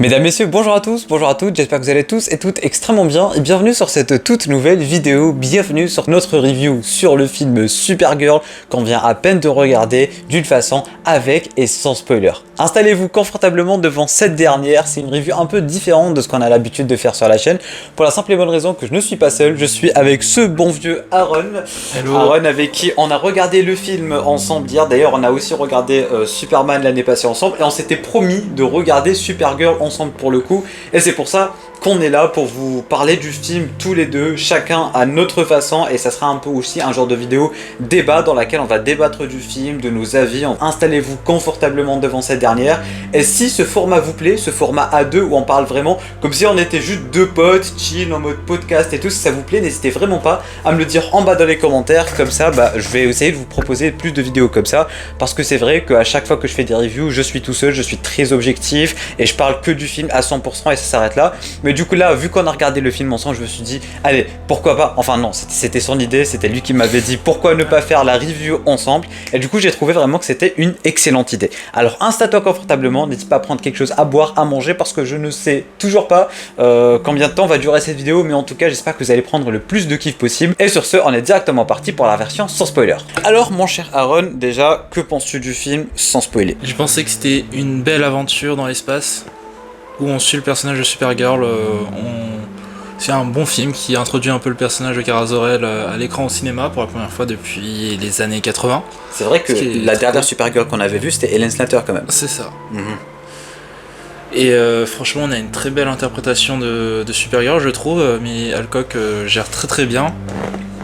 Mesdames, messieurs, bonjour à tous, bonjour à toutes, j'espère que vous allez tous et toutes extrêmement bien et bienvenue sur cette toute nouvelle vidéo, bienvenue sur notre review sur le film Supergirl qu'on vient à peine de regarder d'une façon avec et sans spoiler. Installez-vous confortablement devant cette dernière, c'est une review un peu différente de ce qu'on a l'habitude de faire sur la chaîne pour la simple et bonne raison que je ne suis pas seul, je suis avec ce bon vieux Aaron. Hello. Aaron avec qui on a regardé le film ensemble hier, d'ailleurs on a aussi regardé Superman l'année passée ensemble et on s'était promis de regarder Supergirl ensemble pour le coup et c'est pour ça qu'on est là pour vous parler du film tous les deux, chacun à notre façon et ça sera un peu aussi un genre de vidéo débat dans laquelle on va débattre du film, de nos avis. Installez-vous confortablement devant cette dernière et si ce format vous plaît, ce format A2 où on parle vraiment comme si on était juste deux potes, chill en mode podcast et tout, si ça vous plaît, n'hésitez vraiment pas à me le dire en bas dans les commentaires, comme ça je vais essayer de vous proposer plus de vidéos comme ça parce que c'est vrai qu'à chaque fois que je fais des reviews, je suis tout seul, je suis très objectif et je parle que du film à 100% et ça s'arrête là. Mais du coup là, vu qu'on a regardé le film ensemble, je me suis dit, allez, pourquoi pas, enfin non, c'était son idée, c'était lui qui m'avait dit pourquoi ne pas faire la review ensemble. Et du coup, j'ai trouvé vraiment que c'était une excellente idée. Alors installe-toi confortablement, n'hésite pas à prendre quelque chose à boire, à manger, parce que je ne sais toujours pas combien de temps va durer cette vidéo, mais en tout cas, j'espère que vous allez prendre le plus de kiff possible. Et sur ce, on est directement parti pour la version sans spoiler. Alors mon cher Aaron, déjà, que penses-tu du film sans spoiler? Je pensais que c'était une belle aventure dans l'espace où on suit le personnage de Supergirl. C'est un bon film qui introduit un peu le personnage de Kara Zor-El à l'écran au cinéma pour la première fois depuis les années 80. C'est vrai que la dernière Supergirl qu'on avait vue, c'était Helen Slater quand même. C'est ça. Et franchement, on a une très belle interprétation de Supergirl, je trouve. Mais Alcock gère très très bien.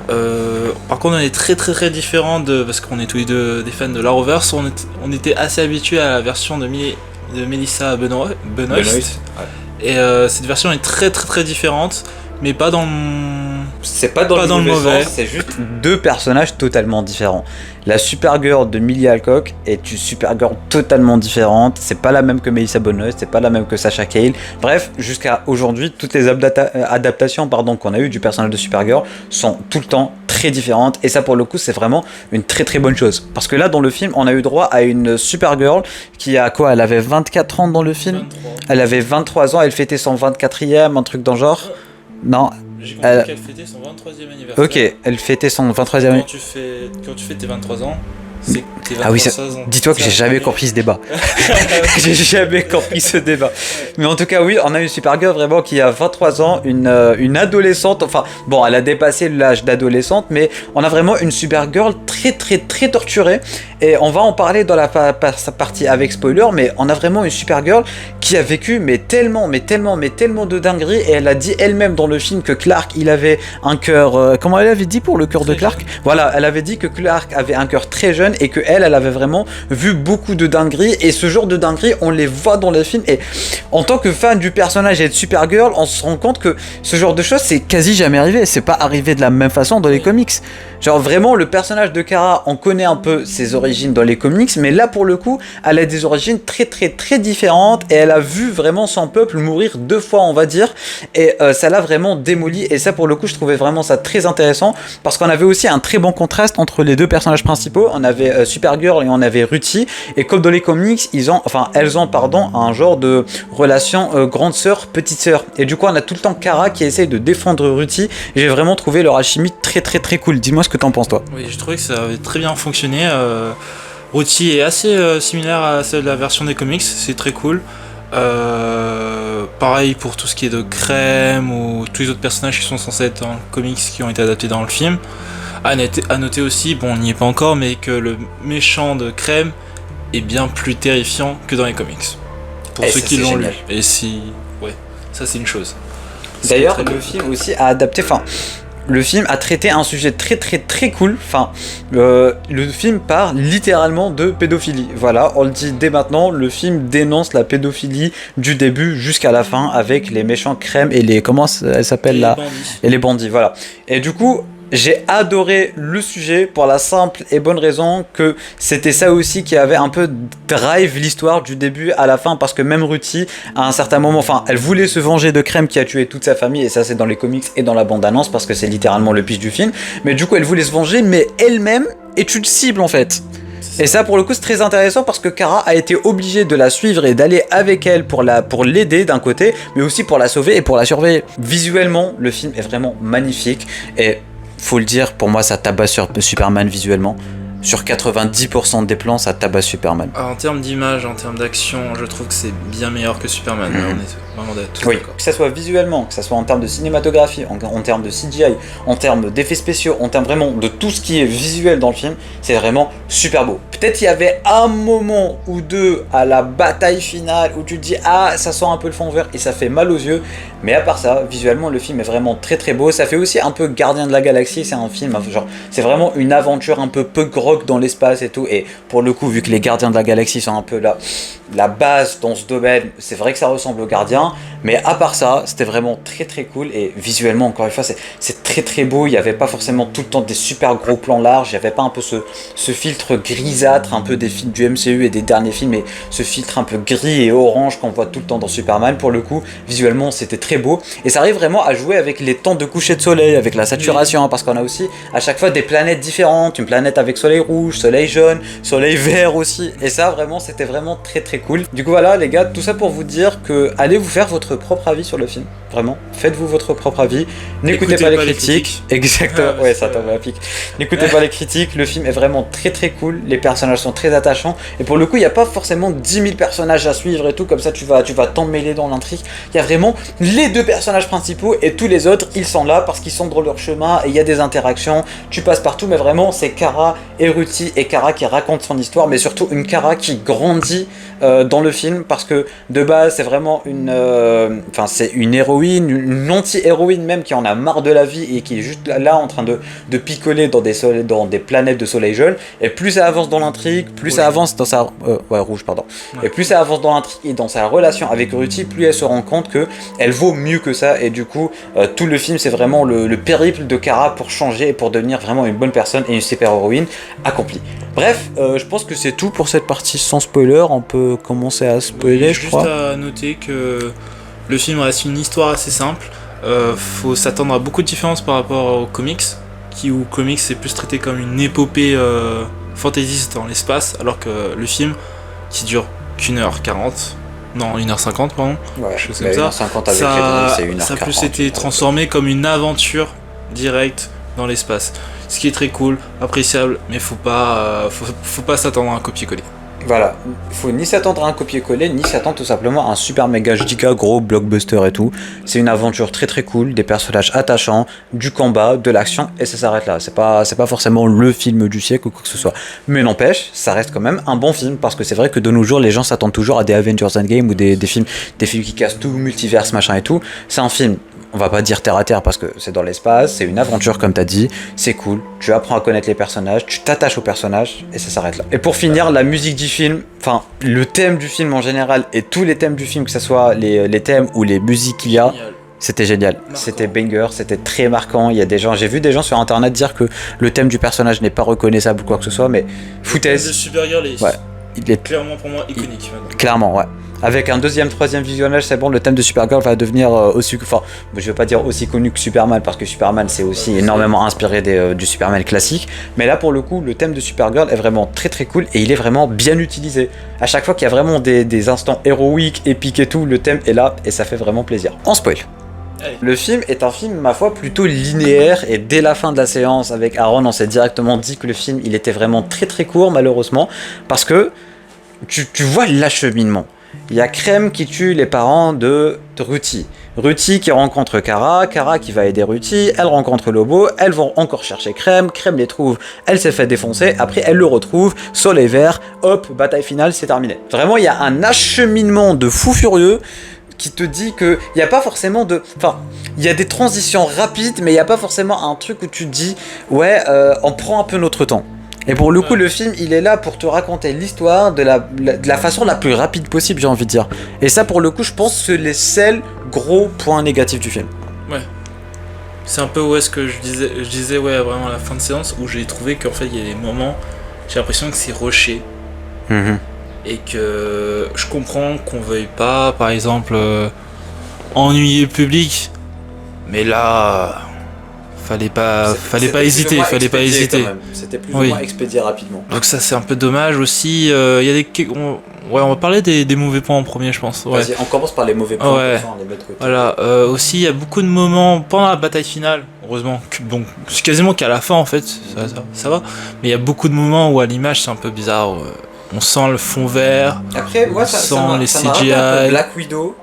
Par contre, on est très différents parce qu'on est tous les deux des fans de l'Arrowverse. On était assez habitués à la version de Melissa Benoist. Ouais. Et cette version est très différente, mais pas dans le... C'est pas dans le mauvais sens, c'est juste deux personnages totalement différents. La Supergirl de Millie Alcock est une Supergirl totalement différente, c'est pas la même que Melissa Benoist, c'est pas la même que Sasha Calle. Bref, jusqu'à aujourd'hui, toutes les adaptations qu'on a eues du personnage de Supergirl sont tout le temps très différentes et ça pour le coup c'est vraiment une très bonne chose. Parce que là dans le film, on a eu droit à une Supergirl qui a quoi? Elle avait 24 ans dans le film. 23. Elle avait 23 ans, elle fêtait son 24e, un truc dans le genre. Non. J'ai compris qu'elle fêtait son 23e anniversaire. Ok, elle fêtait son 23e anniversaire. Quand tu fais tes 23 ans, c'est tes 23 Ah oui, ans. dis-toi que j'ai jamais compris ce débat. J'ai jamais compris ce débat. Mais en tout cas, oui, on a une Supergirl vraiment qui a 23 ans, une adolescente. Enfin, bon, elle a dépassé l'âge d'adolescente, mais on a vraiment une Supergirl très torturée. Et on va en parler dans la partie avec spoiler, mais on a vraiment une Supergirl qui a vécu tellement de dingueries. Et elle a dit elle-même dans le film que Clark, il avait un cœur... comment elle avait dit pour le cœur de Clark? Voilà, elle avait dit que Clark avait un cœur très jeune et que elle avait vraiment vu beaucoup de dingueries. Et ce genre de dingueries, on les voit dans le film. Et en tant que fan du personnage et de Supergirl, on se rend compte que ce genre de choses, c'est quasi jamais arrivé. C'est pas arrivé de la même façon dans les comics. Genre vraiment, le personnage de Kara, on connaît un peu ses origines dans les comics, mais là pour le coup, elle a des origines très différentes et elle a vu vraiment son peuple mourir 2 fois, on va dire, et ça l'a vraiment démoli. Et ça pour le coup, je trouvais vraiment ça très intéressant parce qu'on avait aussi un très bon contraste entre les deux personnages principaux. On avait Supergirl et on avait Ruthie, et comme dans les comics, elles ont un genre de relation grande sœur, petite sœur. Et du coup, on a tout le temps Kara qui essaye de défendre Ruthie. J'ai vraiment trouvé leur alchimie très cool. Dis-moi ce que t'en penses toi. Oui, je trouvais que ça avait très bien fonctionné. Ruthie est assez similaire à celle de la version des comics, c'est très cool. Pareil pour tout ce qui est de Crème ou tous les autres personnages qui sont censés être dans le comics qui ont été adaptés dans le film. À noter aussi, bon on n'y est pas encore, mais que le méchant de Crème est bien plus terrifiant que dans les comics. Pour ceux qui l'ont lu. Et si... Ouais, ça c'est une chose. D'ailleurs, le film aussi a adapté... Le film a traité un sujet très cool. Le film parle littéralement de pédophilie. Voilà, on le dit dès maintenant, le film dénonce la pédophilie du début jusqu'à la fin avec les méchants Crème et les... Comment elle s'appelle là? Et les bandits, voilà. Et du coup... J'ai adoré le sujet pour la simple et bonne raison que c'était ça aussi qui avait un peu drive l'histoire du début à la fin, parce que même Ruthie, à un certain moment, elle voulait se venger de Crème qui a tué toute sa famille, et ça c'est dans les comics et dans la bande-annonce parce que c'est littéralement le pitch du film, mais du coup elle voulait se venger, mais elle-même est une cible en fait. Et ça, pour le coup, c'est très intéressant parce que Kara a été obligée de la suivre et d'aller avec elle pour l'aider d'un côté, mais aussi pour la sauver et pour la surveiller. Visuellement, le film est vraiment magnifique et faut le dire, pour moi, ça tabasse sur Superman visuellement. Sur 90% des plans, ça tabasse Superman. En termes d'image, en termes d'action, je trouve que c'est bien meilleur que Superman. On est vraiment tous Oui, d'accord. que ça soit visuellement, que ça soit en termes de cinématographie, en termes de CGI, en termes d'effets spéciaux, en termes vraiment de tout ce qui est visuel dans le film, c'est vraiment super beau. Peut-être il y avait un moment ou deux à la bataille finale où tu te dis ah ça sent un peu le fond vert et ça fait mal aux yeux, mais à part ça, visuellement le film est vraiment très très beau. Ça fait aussi un peu Gardien de la Galaxie, c'est un film genre c'est vraiment une aventure un peu punk rock dans l'espace et tout, et pour le coup vu que les Gardiens de la Galaxie sont un peu la base dans ce domaine, c'est vrai que ça ressemble aux Gardiens, mais à part ça, c'était vraiment très très cool et visuellement encore une fois c'est très très beau. Il n'y avait pas forcément tout le temps des super gros plans larges, il n'y avait pas un peu ce filtre grisâtre un peu des films du MCU et des derniers films, et ce filtre un peu gris et orange qu'on voit tout le temps dans Superman. Pour le coup, visuellement c'était très beau et ça arrive vraiment à jouer avec les temps de coucher de soleil, avec la saturation, parce qu'on a aussi à chaque fois des planètes différentes, une planète avec soleil rouge, soleil jaune, soleil vert aussi, et ça vraiment c'était vraiment très très cool. Du coup voilà les gars, tout ça pour vous dire que allez vous faire votre propre avis sur le film, vraiment, faites-vous votre propre avis, n'écoutez pas les critiques. Exactement, ouais ça tombe à pic. N'écoutez pas les critiques, le film est vraiment très très cool, les personnages sont très attachants, et pour le coup il n'y a pas forcément 10 000 personnages à suivre et tout, comme ça tu vas t'emmêler dans l'intrigue. Il y a vraiment les deux personnages principaux et tous les autres ils sont là parce qu'ils sont dans leur chemin et il y a des interactions, tu passes partout, mais vraiment c'est Kara et Ruti, et Kara qui raconte son histoire, mais surtout une Kara qui grandit dans le film, parce que de base c'est vraiment c'est une héroïne, une anti-héroïne même, qui en a marre de la vie et qui est juste là en train de picoler dans des planètes de soleil jaune, et plus ça avance dans l'intrigue, plus ça avance dans sa rouge pardon, et plus ça avance dans l'intrigue et dans sa relation avec Ruti, plus elle se rend compte que elle vaut mieux que ça, et du coup tout le film c'est vraiment le périple de Kara pour changer et pour devenir vraiment une bonne personne et une super héroïne accomplie. Bref, je pense que c'est tout pour cette partie sans spoiler. On peut commencer à spoiler, je crois. Juste à noter que le film reste une histoire assez simple. Faut s'attendre à beaucoup de différences par rapport aux comics, où comics c'est plus traité comme une épopée fantaisiste dans l'espace, alors que le film, qui dure qu'1h40, non 1h50 pardon, ouais, chose comme ça, 1h50 avec les c'est 1h40. Ça a plus été transformé comme une aventure directe dans l'espace. Ce qui est très cool, appréciable, mais faut pas s'attendre à un copier-coller. Voilà, il faut ni s'attendre à un copier-coller, ni s'attendre tout simplement à un super méga giga gros blockbuster et tout. C'est une aventure très très cool, des personnages attachants, du combat, de l'action, et ça s'arrête là. C'est pas forcément le film du siècle ou quoi que ce soit. Mais n'empêche, ça reste quand même un bon film, parce que c'est vrai que de nos jours, les gens s'attendent toujours à des Avengers Endgame ou des films qui cassent tout, multiverse, machin et tout. C'est un film, on va pas dire terre à terre parce que c'est dans l'espace, c'est une aventure comme t'as dit, c'est cool, tu apprends à connaître les personnages, tu t'attaches aux personnages, et ça s'arrête là. Et pour finir, la musique du film, enfin le thème du film en général, et tous les thèmes du film, que ce soit les thèmes ou les musiques qu'il y a, c'était génial, marquant. C'était banger, c'était très marquant. Il y a des gens, j'ai vu des gens sur internet dire que le thème du personnage n'est pas reconnaissable ou quoi que ce soit, mais foutaise. Le Supergirl est, il est clairement pour moi iconique. Clairement, ouais. Avec un deuxième, troisième visionnage, c'est bon, le thème de Supergirl va devenir aussi... Enfin, je veux pas dire aussi connu que Superman, parce que Superman, c'est aussi énormément inspiré du Superman classique. Mais là, pour le coup, le thème de Supergirl est vraiment très très cool, et il est vraiment bien utilisé. À chaque fois qu'il y a vraiment des instants héroïques, épiques et tout, le thème est là, et ça fait vraiment plaisir. En spoil. Allez. Le film est un film, ma foi, plutôt linéaire, et dès la fin de la séance avec Aaron, on s'est directement dit que le film, il était vraiment très très court, malheureusement, parce que tu vois l'acheminement. Il y a Crème qui tue les parents de Ruti. Ruti qui rencontre Kara, Kara qui va aider Ruti, elle rencontre Lobo, elles vont encore chercher Crème, Crème les trouve, elle s'est fait défoncer, après elle le retrouve, soleil vert, hop, bataille finale, c'est terminé. Vraiment, il y a un acheminement de fou furieux qui te dit que il n'y a pas forcément de... Enfin, il y a des transitions rapides, mais il n'y a pas forcément un truc où tu te dis, ouais, on prend un peu notre temps. Et pour le coup, le film, il est là pour te raconter l'histoire de la façon la plus rapide possible, j'ai envie de dire. Et ça, pour le coup, je pense que c'est les seuls gros points négatifs du film. Ouais. C'est un peu où est-ce que je disais ouais, vraiment à la fin de séance, où j'ai trouvé qu'en fait, il y a des moments, j'ai l'impression que c'est rushé. Et que je comprends qu'on veuille pas, par exemple, ennuyer le public. Mais là... fallait pas hésiter, fallait pas hésiter. C'était plus ou moins expédié rapidement. Donc ça c'est un peu dommage aussi. Il y a on va parler des mauvais points en premier, je pense. Ouais. Vas-y, on commence par les mauvais points. Ouais. On les met de côté. Voilà. Aussi, il y a beaucoup de moments pendant la bataille finale. Heureusement, donc c'est quasiment qu'à la fin en fait, ça va. Mais il y a beaucoup de moments où à l'image c'est un peu bizarre. On sent le fond vert. Après, moi, on les sent les les CGI. un peu Black Widow.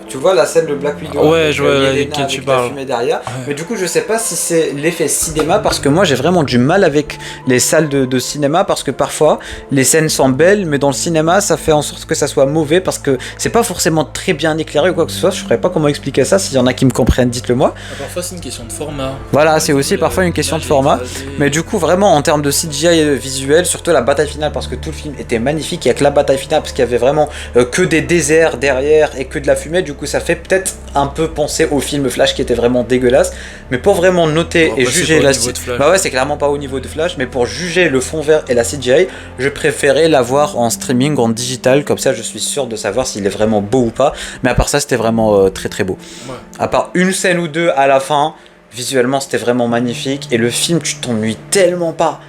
Tu vois la scène de Black Widow, ouais, je vois laquelle tu parles. La fumée derrière. Ouais. Mais du coup, je sais pas si c'est l'effet cinéma, parce que moi j'ai vraiment du mal avec les salles de cinéma, parce que parfois les scènes sont belles, mais dans le cinéma ça fait en sorte que ça soit mauvais, parce que c'est pas forcément très bien éclairé ou quoi que ce soit. Je saurais pas comment expliquer ça. S'il y en a qui me comprennent, dites-le moi. Parfois c'est une question de format. Voilà, c'est aussi parfois une question de format. Mais du coup, vraiment en termes de CGI visuel, surtout la bataille finale, parce que tout le film était magnifique. Il y a que la bataille finale, parce qu'il y avait vraiment que des déserts derrière et que de la fumée. Du coup, ça fait peut-être un peu penser au film Flash qui était vraiment dégueulasse, mais pour vraiment noter et juger la bah ouais, c'est clairement pas au niveau de Flash, mais pour juger le fond vert et la CGI, je préférais l'avoir en streaming, en digital, comme ça je suis sûr de savoir s'il est vraiment beau ou pas. Mais à part ça, c'était vraiment très très beau. Ouais. À part une scène ou deux à la fin, visuellement c'était vraiment magnifique, et le film, tu t'ennuies tellement pas.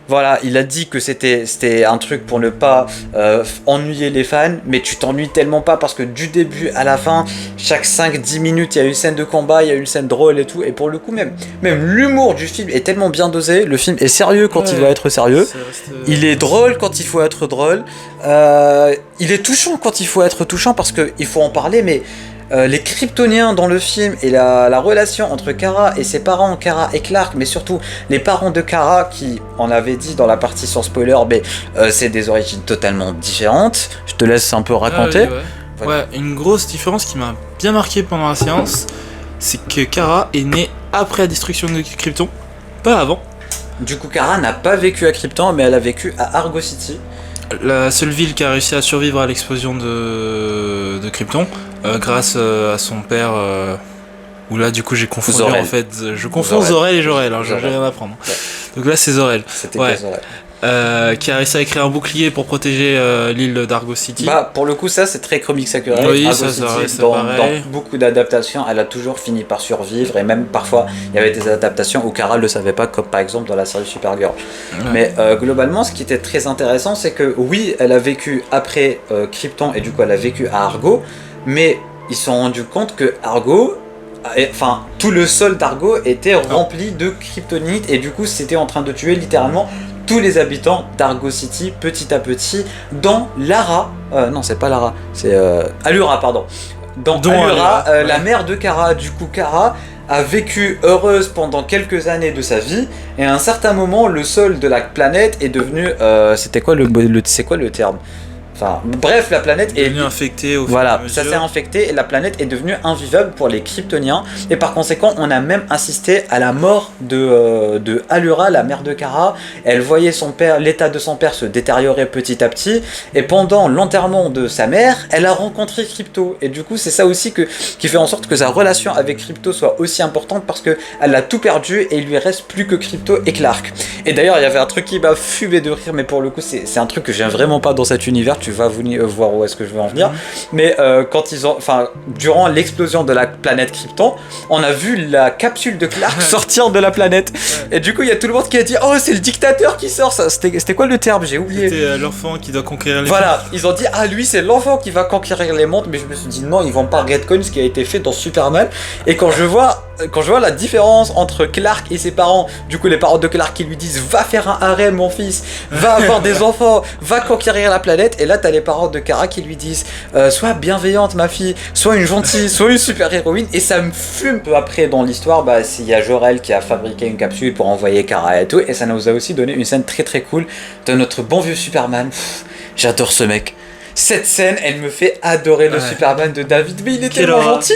Voilà, il a dit que c'était un truc pour ne pas ennuyer les fans, mais tu t'ennuies tellement pas, parce que du début à la fin, chaque 5-10 minutes, il y a une scène de combat, il y a une scène drôle et tout, et pour le coup, même l'humour du film est tellement bien dosé. Le film est sérieux quand il doit être sérieux, il est drôle quand il faut être drôle, il est touchant quand il faut être touchant, parce qu'il faut en parler, mais... les Kryptoniens dans le film et la relation entre Kara et ses parents, Kara et Clark, mais surtout les parents de Kara, qui, on avait dit dans la partie sans spoiler, mais c'est des origines totalement différentes. Je te laisse un peu raconter. Ouais, une grosse différence qui m'a bien marqué pendant la séance, c'est que Kara est née après la destruction de Krypton, pas avant. Du coup, Kara n'a pas vécu à Krypton, mais elle a vécu à Argo City. La seule ville qui a réussi à survivre à l'explosion de Krypton, grâce à son père, où là du coup j'ai confondu Zor-El. En fait, je confonds Zor-El et Jor-El, hein, j'ai rien à apprendre. Ouais. Donc là c'est Zor-El. C'était Zor-El. Qui a réussi à créer un bouclier pour protéger l'île d'Argo City. Bah, pour le coup, ça c'est très Comics Accurate. Oui, Argo ça, City, dans beaucoup d'adaptations, elle a toujours fini par survivre, et même parfois il y avait des adaptations où Kara ne le savait pas, comme par exemple dans la série Supergirl. Ouais. Mais globalement, ce qui était très intéressant, c'est que oui, elle a vécu après Krypton, et du coup elle a vécu à Argo, mais ils se sont rendus compte que Argo, enfin tout le sol d'Argo était rempli de kryptonite, et du coup c'était en train de tuer littéralement tous les habitants d'Argo City petit à petit, dans Lara, non c'est pas Lara, c'est Allura, pardon, dans Allura, la mère de Kara. Du coup Kara a vécu heureuse pendant quelques années de sa vie, et à un certain moment le sol de la planète est devenu, c'est quoi le terme? Enfin, bref, la planète est devenue infectée au voilà, ça s'est infecté, et la planète est devenue invivable pour les Kryptoniens, et par conséquent, on a même assisté à la mort de Allura, la mère de Kara. Elle voyait l'état de son père se détériorer petit à petit, et pendant l'enterrement de sa mère, elle a rencontré Krypto, et du coup, c'est ça aussi qui fait en sorte que sa relation avec Krypto soit aussi importante, parce que elle a tout perdu et il lui reste plus que Krypto et Clark. Et d'ailleurs, il y avait un truc qui m'a fumé de rire, mais pour le coup, c'est un truc que j'aime vraiment pas dans cet univers. Tu vas voir où est-ce que je veux en venir. Mais quand durant l'explosion de la planète Krypton, on a vu la capsule de Clark sortir de la planète. Et du coup, il y a tout le monde qui a dit « Oh, c'est le dictateur qui sort !» C'était quoi le terme? J'ai oublié. C'était l'enfant qui doit conquérir les mondes. Voilà, ils ont dit « Ah, lui, c'est l'enfant qui va conquérir les mondes !» Mais je me suis dit « Non, ils vont pas retcon ce qui a été fait dans Superman. » Et quand je vois la différence entre Clark et ses parents, du coup les parents de Clark qui lui disent « Va faire un harem, mon fils, va avoir des enfants, va conquérir la planète !» Et là t'as les parents de Kara qui lui disent « Sois bienveillante ma fille, sois une gentille, sois une super héroïne !» Et ça me fume peu après dans l'histoire, s'il y a Jor-El qui a fabriqué une capsule pour envoyer Kara et tout, et ça nous a aussi donné une scène très très cool de notre bon vieux Superman. J'adore ce mec. Cette scène, elle me fait adorer le Superman de David, mais il est tellement gentil.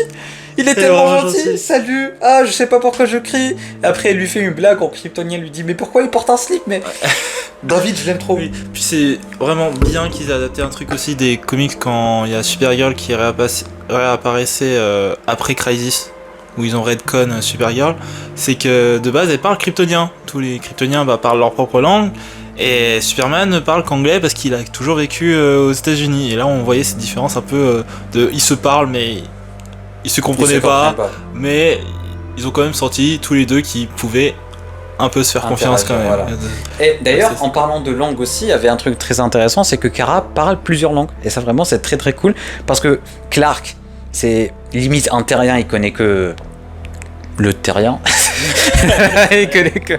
Il est tellement gentil, salut, je sais pas pourquoi je crie. Après, il lui fait une blague en kryptonien, lui dit mais pourquoi il porte un slip, mais David, je l'aime trop. Oui. Puis c'est vraiment bien qu'ils aient adapté un truc aussi des comics quand il y a Supergirl qui réapparaissait après Crisis, où ils ont retcon Supergirl. C'est que de base, elle parle kryptonien. Tous les kryptoniens parlent leur propre langue. Et Superman ne parle qu'anglais parce qu'il a toujours vécu aux États-Unis. Et là, on voyait cette différence un peu de. Ils se parlent, mais. Ils se comprenaient pas, mais ils ont quand même sorti tous les deux qui pouvaient un peu se faire confiance quand même. Voilà. Et d'ailleurs, en parlant de langue aussi, il y avait un truc très intéressant, c'est que Kara parle plusieurs langues. Et ça vraiment, c'est très très cool. Parce que Clark, c'est limite un terrien, il connaît que le terrien. Il connaît que...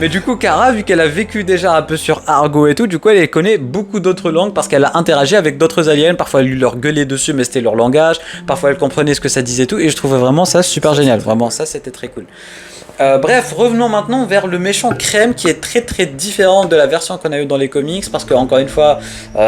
Mais du coup, Kara, vu qu'elle a vécu déjà un peu sur Argo et tout, du coup, elle connaît beaucoup d'autres langues parce qu'elle a interagi avec d'autres aliens. Parfois, elle lui leur gueulait dessus, mais c'était leur langage. Parfois, elle comprenait ce que ça disait et tout. Et je trouvais vraiment ça super génial. Vraiment, ça, c'était très cool. Bref, revenons maintenant vers le méchant Crème qui est très très différent de la version qu'on a eue dans les comics parce que encore une fois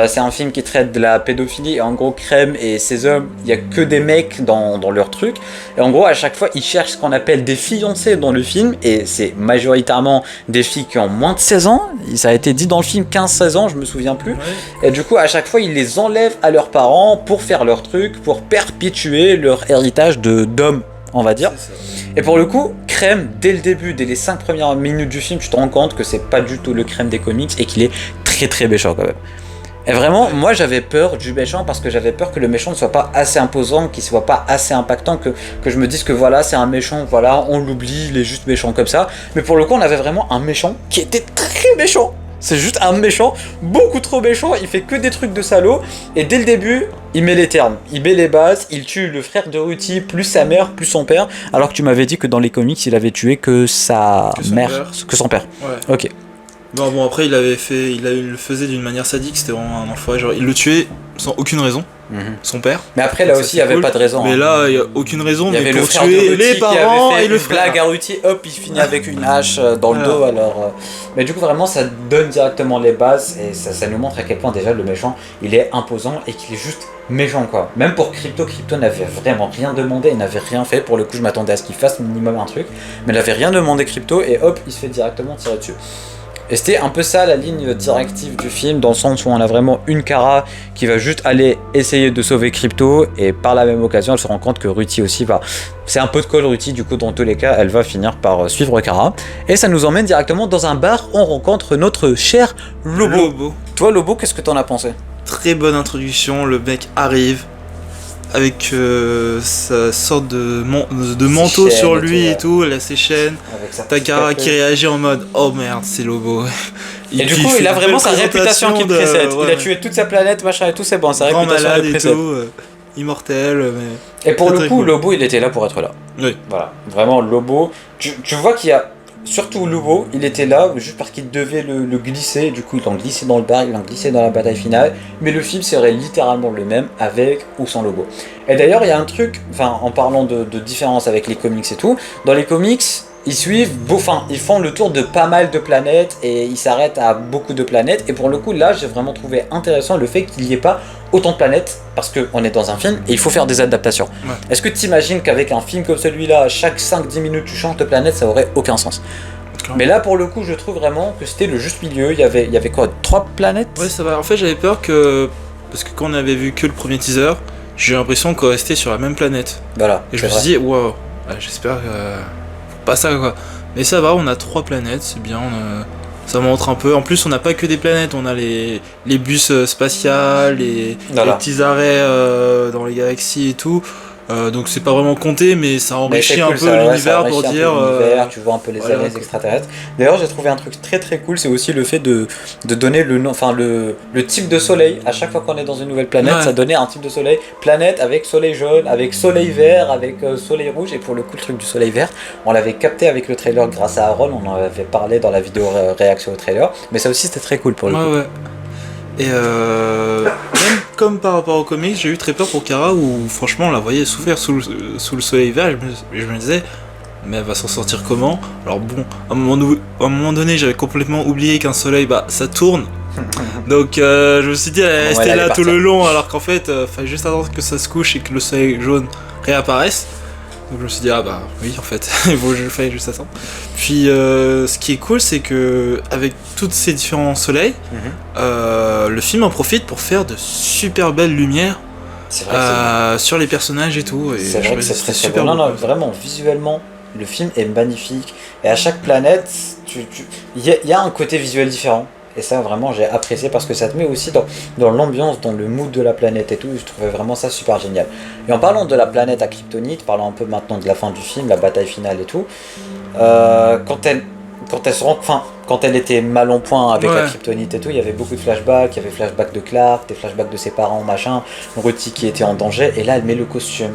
c'est un film qui traite de la pédophilie et en gros Crème et ses hommes, il n'y a que des mecs dans leur truc et en gros à chaque fois ils cherchent ce qu'on appelle des fiancés dans le film et c'est majoritairement des filles qui ont moins de 16 ans, ça a été dit dans le film 15-16 ans, je me souviens plus, et du coup à chaque fois ils les enlèvent à leurs parents pour faire leur truc, pour perpétuer leur héritage d'hommes, on va dire. Et pour le coup, Crème, dès le début, dès les 5 premières minutes du film, tu te rends compte que c'est pas du tout le Crème des comics et qu'il est très très méchant quand même. Et vraiment, moi j'avais peur du méchant parce que j'avais peur que le méchant ne soit pas assez imposant, qu'il soit pas assez impactant, que je me dise que voilà, c'est un méchant, voilà, on l'oublie, il est juste méchant comme ça. Mais pour le coup, on avait vraiment un méchant qui était très méchant. C'est juste un méchant, beaucoup trop méchant, il fait que des trucs de salaud, et dès le début, il met les termes, il met les bases, il tue le frère de Ruthie, plus sa mère, plus son père, alors que tu m'avais dit que dans les comics, il avait tué que sa mère, que son père. Ouais. Ok. Bon après il le faisait d'une manière sadique, c'était vraiment un enfoiré, genre il le tuait sans aucune raison, son père. Mais après là aussi il n'y avait pas de raison. Mais là il n'y a aucune raison, il y mais avait pour le frère tuer de Ruthie les parents qui avait fait et le une frère. blague à Ruthie, hop il finit avec une hache dans le dos alors. Mais du coup vraiment ça donne directement les bases et ça nous montre à quel point déjà le méchant il est imposant et qu'il est juste méchant quoi. Même pour Crypto n'avait vraiment rien demandé, il n'avait rien fait, pour le coup je m'attendais à ce qu'il fasse minimum un truc, mais il n'avait rien demandé Crypto et hop il se fait directement tirer dessus. Et c'était un peu ça la ligne directive du film, dans le sens où on a vraiment une Kara qui va juste aller essayer de sauver Crypto, et par la même occasion elle se rend compte que Ruthie aussi va... C'est un pot de colle Ruthie, du coup dans tous les cas elle va finir par suivre Kara. Et ça nous emmène directement dans un bar, on rencontre notre cher Lobo. Toi Lobo, qu'est-ce que t'en as pensé? Très bonne introduction, le mec arrive avec sa sorte de manteau sur lui et tout, elle a ses chaînes, Takara qui réagit en mode oh merde c'est Lobo. Et du coup il a vraiment sa réputation qui précède, il a tué toute sa planète machin et tout, c'est bon, sa réputation malade est précède. Et tout, immortel mais... Et pour le coup Lobo il était là pour être là. Oui. Voilà, vraiment Lobo, tu vois qu'il y a... Surtout Lobo, il était là juste parce qu'il devait le glisser, du coup il l'a glissé dans le bar, il l'a glissé dans la bataille finale, mais le film serait littéralement le même avec ou sans Lobo. Et d'ailleurs il y a un truc, enfin en parlant de différence avec les comics et tout, dans les comics, ils suivent, ils font le tour de pas mal de planètes et ils s'arrêtent à beaucoup de planètes, et pour le coup là j'ai vraiment trouvé intéressant le fait qu'il n'y ait pas autant de planètes, parce qu'on est dans un film et il faut faire des adaptations. Ouais. Est-ce que tu imagines qu'avec un film comme celui-là, chaque 5-10 minutes tu changes de planète, ça aurait aucun sens. Mais là pour le coup je trouve vraiment que c'était le juste milieu, il y avait quoi, 3 planètes? Ouais ça va, en fait j'avais peur que, parce que quand on avait vu que le premier teaser, j'ai eu l'impression qu'on restait sur la même planète. Voilà. Et je me suis dit wow, j'espère que... pas ça quoi. Mais ça va, on a 3 planètes, c'est bien, ça montre un peu. En plus, on n'a pas que des planètes, on a les bus spatials, les petits arrêts dans les galaxies et tout. Donc c'est pas vraiment compté, mais ça enrichit un peu l'univers pour dire. Tu vois un peu les aliens extraterrestres. D'ailleurs, j'ai trouvé un truc très très cool, c'est aussi le fait de donner le nom, enfin le type de soleil. À chaque fois qu'on est dans une nouvelle planète, ça donnait un type de soleil. Planète avec soleil jaune, avec soleil vert, avec soleil rouge. Et pour le coup, le truc du soleil vert, on l'avait capté avec le trailer grâce à Aaron. On en avait parlé dans la vidéo réaction au trailer. Mais ça aussi, c'était très cool pour le coup. Ouais. Et même comme par rapport aux comics, j'ai eu très peur pour Kara, où franchement on la voyait souffrir sous le soleil vert. Je me disais, mais elle va s'en sortir comment? Alors bon, à un moment donné, j'avais complètement oublié qu'un soleil, ça tourne. Donc je me suis dit, elle est restée là tout le long, alors qu'en fait, fallait juste attendre que ça se couche et que le soleil jaune réapparaisse. Donc je me suis dit, oui, en fait, il fallait juste attendre. Puis ce qui est cool, c'est que avec tous ces différents soleils, le film en profite pour faire de super belles lumières sur les personnages et tout. Et c'est vrai que c'est très super beau. Non, vraiment, visuellement, le film est magnifique. Et à chaque planète, il y a un côté visuel différent. Et ça, vraiment, j'ai apprécié parce que ça te met aussi dans l'ambiance, dans le mood de la planète et tout. Je trouvais vraiment ça super génial. Et en parlant de la planète à Kryptonite, parlons un peu maintenant de la fin du film, la bataille finale et tout. Quand elle était mal en point avec la Kryptonite et tout, il y avait beaucoup de flashbacks. Il y avait flashbacks de Clark, des flashbacks de ses parents, machin. Ruthy qui était en danger. Et là, elle met le costume.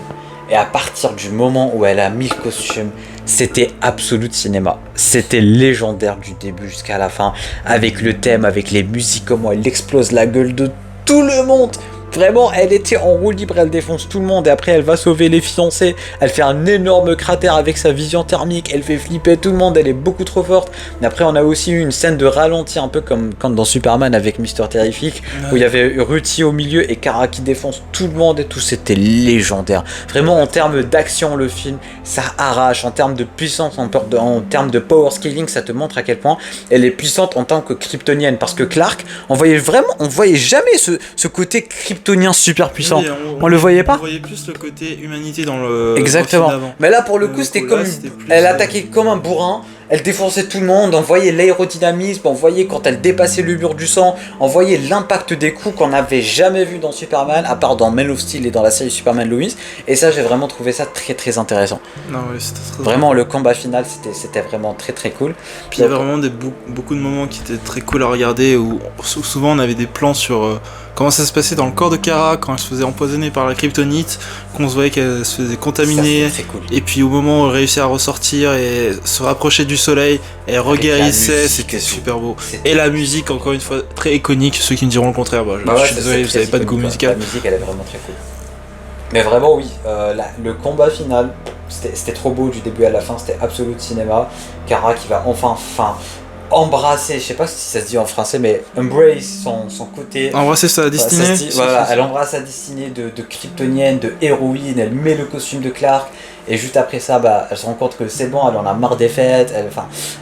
Et à partir du moment où elle a mis le costume, c'était absolu cinéma. C'était légendaire du début jusqu'à la fin. Avec le thème, avec les musiques, comment elle explose la gueule de tout le monde. Vraiment, elle était en roue libre, elle défonce tout le monde et après elle va sauver les fiancés. Elle fait un énorme cratère avec sa vision thermique, elle fait flipper tout le monde, elle est beaucoup trop forte. Mais après, on a aussi eu une scène de ralenti, un peu comme quand dans Superman avec Mister Terrific, où il y avait Ruthy au milieu et Kara qui défonce tout le monde et tout. C'était légendaire. Vraiment, en termes d'action, le film, ça arrache. En termes de puissance, en termes de power scaling, ça te montre à quel point elle est puissante en tant que kryptonienne. Parce que Clark, on voyait jamais ce côté kryptonien super puissant. Oui, on le voyait pas. On voyait plus le côté humanité dans le. Exactement. Mais là, pour le coup, c'était comme. Elle attaquait comme un bourrin. Elle défonçait tout le monde, on voyait l'aérodynamisme, on voyait quand elle dépassait le mur du sang, on voyait l'impact des coups qu'on n'avait jamais vu dans Superman, à part dans Man of Steel et dans la série Superman Lois. Et ça, j'ai vraiment trouvé ça très très intéressant. Non, oui, c'était très vraiment, le combat final, c'était vraiment très très cool. Puis il y avait vraiment beaucoup de moments qui étaient très cool à regarder, où souvent on avait des plans sur comment ça se passait dans le corps de Kara quand elle se faisait empoisonner par la kryptonite, qu'on se voyait qu'elle se faisait contaminer, ça, cool. Et puis au moment où elle réussit à ressortir et se rapprocher du soleil, elle reguérissait, c'était super beau. Et la musique, encore une fois, très iconique, ceux qui me diront le contraire, je suis désolé, vous n'avez pas de goût musical. La musique, elle est vraiment très cool. Mais vraiment, oui, le combat final, c'était trop beau du début à la fin, c'était absolu de cinéma. Kara qui va enfin embrasser, je sais pas si ça se dit en français, mais embrace son côté. Embrasser sa destinée. Voilà, elle embrasse sa destinée de kryptonienne, de héroïne, elle met le costume de Clark. Et juste après ça, elle se rend compte que c'est bon, elle en a marre des fêtes,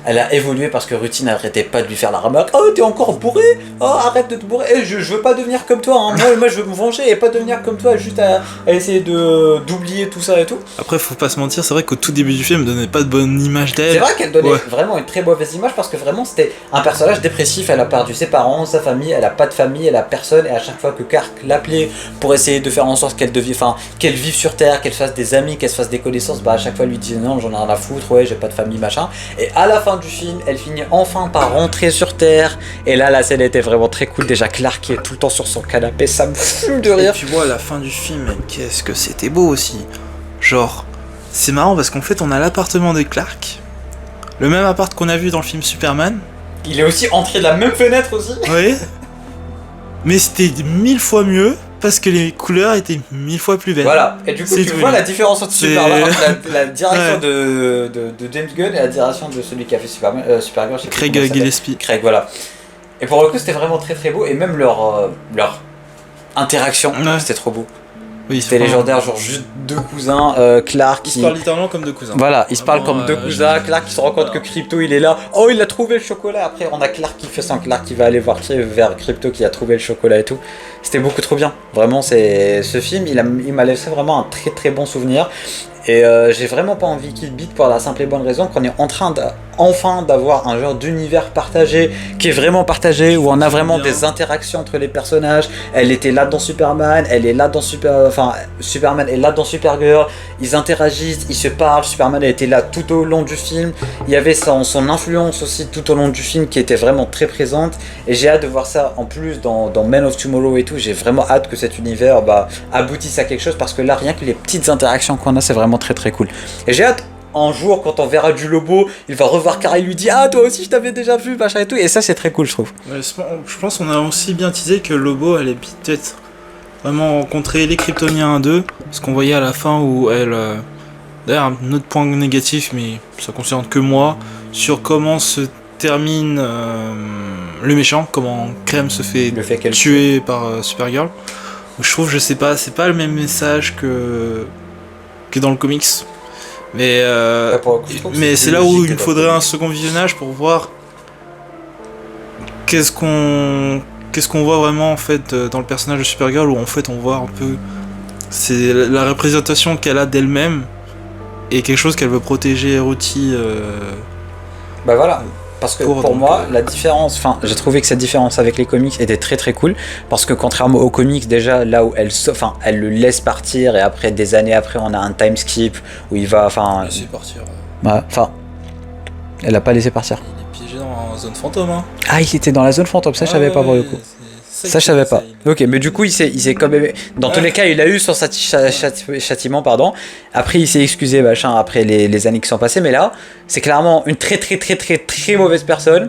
elle a évolué parce que Ruthy n'arrêtait pas de lui faire la remarque. Oh, t'es encore bourré? Oh, arrête de te bourrer, je veux pas devenir comme toi, hein. moi je veux me venger et pas devenir comme toi, juste à essayer d'oublier tout ça et tout. Après, faut pas se mentir, c'est vrai qu'au tout début du film, elle donnait pas de bonne image d'elle. C'est vrai qu'elle donnait vraiment une très mauvaise image parce que vraiment c'était un personnage dépressif, elle a perdu ses parents, sa famille, elle a pas de famille, elle a personne, et à chaque fois que Clark l'appelait pour essayer de faire en sorte qu'elle vive sur Terre, qu'elle fasse des amis, qu'elle se fasse des connaissances, à chaque fois elle lui disait non, j'en ai rien à foutre, ouais, j'ai pas de famille, machin. Et à la fin du film, elle finit enfin par rentrer sur Terre. Et là, la scène était vraiment très cool. Déjà, Clark qui est tout le temps sur son canapé, ça me fout de rire. Et puis moi, à la fin du film, qu'est-ce que c'était beau aussi. Genre, c'est marrant parce qu'en fait, on a l'appartement de Clark, le même appart qu'on a vu dans le film Superman. Il est aussi entré de la même fenêtre aussi. Oui. Mais c'était 1000 fois mieux. Parce que les couleurs étaient 1000 fois plus belles. Voilà, et du coup tu vois la différence entre Superman, la direction de James Gunn et la direction de celui qui a fait Supergirl, Craig Gillespie. Craig, voilà. Et pour le coup c'était vraiment très très beau, et même leur interaction, c'était trop beau. Oui, c'était légendaire, genre juste deux cousins, Clark. Ils se parlent littéralement comme deux cousins. Voilà, ils se parlent comme deux cousins. Clark qui se rend compte que Crypto il est là. Oh, il a trouvé le chocolat. Après, on a Clark qui fait ça. Clark qui va aller voir vers Crypto qui a trouvé le chocolat et tout. C'était beaucoup trop bien. Vraiment, ce film, il m'a laissé vraiment un très très bon souvenir. Et j'ai vraiment pas envie qu'il bite pour la simple et bonne raison qu'on est en train enfin d'avoir un genre d'univers partagé qui est vraiment partagé, où on a vraiment des interactions entre les personnages. Elle était là dans Superman, elle est là dans Superman est là dans Supergirl, ils interagissent, ils se parlent. Superman a été là tout au long du film, il y avait son influence aussi tout au long du film qui était vraiment très présente, et j'ai hâte de voir ça en plus dans Man of Tomorrow et tout. J'ai vraiment hâte que cet univers aboutisse à quelque chose, parce que là rien que les petites interactions qu'on a, c'est vraiment très très cool. Et j'ai hâte un jour, quand on verra du Lobo, il va revoir Kara, il lui dit ah toi aussi je t'avais déjà vu, machin et tout, et ça c'est très cool je trouve. Ouais, je pense qu'on a aussi bien teasé que Lobo allait peut-être vraiment rencontrer les Kryptoniens 2, ce qu'on voyait à la fin où elle... D'ailleurs un autre point négatif, mais ça concerne que moi, sur comment se termine le méchant, comment Crème se fait tuer par Supergirl. Je trouve, je sais pas, c'est pas le même message que dans le comics. Mais c'est là où il faudrait un second visionnage pour voir qu'est-ce qu'on voit vraiment en fait dans le personnage de Supergirl, où en fait on voit un peu c'est la représentation qu'elle a d'elle-même et quelque chose qu'elle veut protéger Ruthy. Bah voilà. Parce que Pour pour donc, moi, la différence, enfin, j'ai trouvé que cette différence avec les comics était très très cool. Parce que contrairement aux comics, déjà là où elle le laisse partir et après des années après, on a un time skip où il va, enfin, laisser partir. elle a pas laissé partir. Il est piégé dans la zone fantôme, hein. Ah, il était dans la zone fantôme, ça je savais pas pour le coup. Ça, je savais pas. Ok, mais du coup, il s'est quand même. Dans tous les cas, il a eu son châtiment, pardon. Après, il s'est excusé, machin, après les années qui sont passées. Mais là, c'est clairement une très, très, très, très, très mauvaise personne.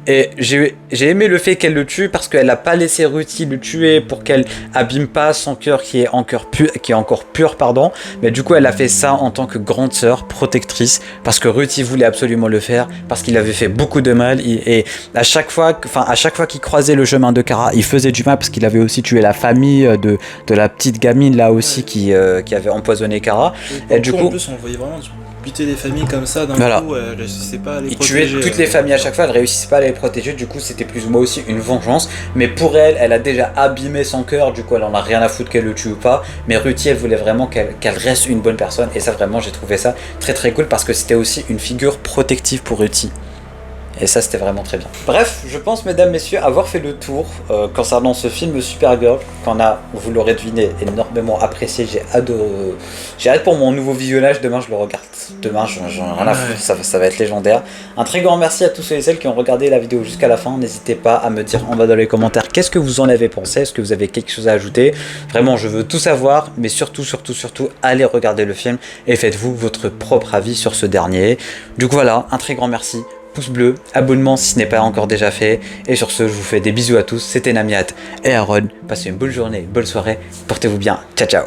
Et j'ai aimé le fait qu'elle le tue parce qu'elle n'a pas laissé Ruthie le tuer pour qu'elle abîme pas son cœur qui est encore pur, pardon. Mais du coup, elle a fait ça en tant que grande sœur, protectrice, parce que Ruthie voulait absolument le faire, parce qu'il avait fait beaucoup de mal. Et à chaque fois qu'il croisait le chemin de Kara, il faisait du mal parce qu'il avait aussi tué la famille de la petite gamine là aussi qui avait empoisonné Kara. Et du coup, en plus, on voyait vraiment buter des familles comme ça d'un coup, elle réussissait pas à les protéger. Il tuait toutes les familles à chaque fois, elle réussissait pas à les protéger, du coup c'était plus ou moins aussi une vengeance. Mais pour elle, elle a déjà abîmé son cœur, du coup elle en a rien à foutre qu'elle le tue ou pas. Mais Ruthie, elle voulait vraiment qu'elle reste une bonne personne, et ça vraiment j'ai trouvé ça très très cool parce que c'était aussi une figure protective pour Ruthie. Et ça, c'était vraiment très bien. Bref, je pense, mesdames, messieurs, avoir fait le tour concernant ce film Supergirl, qu'on a, vous l'aurez deviné, énormément apprécié. J'ai hâte pour mon nouveau visionnage. Demain, je le regarde. Demain, j'en ai rien à foutre, ça va être légendaire. Un très grand merci à tous ceux et celles qui ont regardé la vidéo jusqu'à la fin. N'hésitez pas à me dire en bas dans les commentaires qu'est-ce que vous en avez pensé. Est-ce que vous avez quelque chose à ajouter? Vraiment, je veux tout savoir, mais surtout, allez regarder le film et faites-vous votre propre avis sur ce dernier. Du coup, voilà, un très grand merci. Pouce bleu, abonnement si ce n'est pas encore déjà fait. Et sur ce, je vous fais des bisous à tous. C'était Namiat et Aaron. Passez une bonne journée, bonne soirée. Portez-vous bien. Ciao, ciao.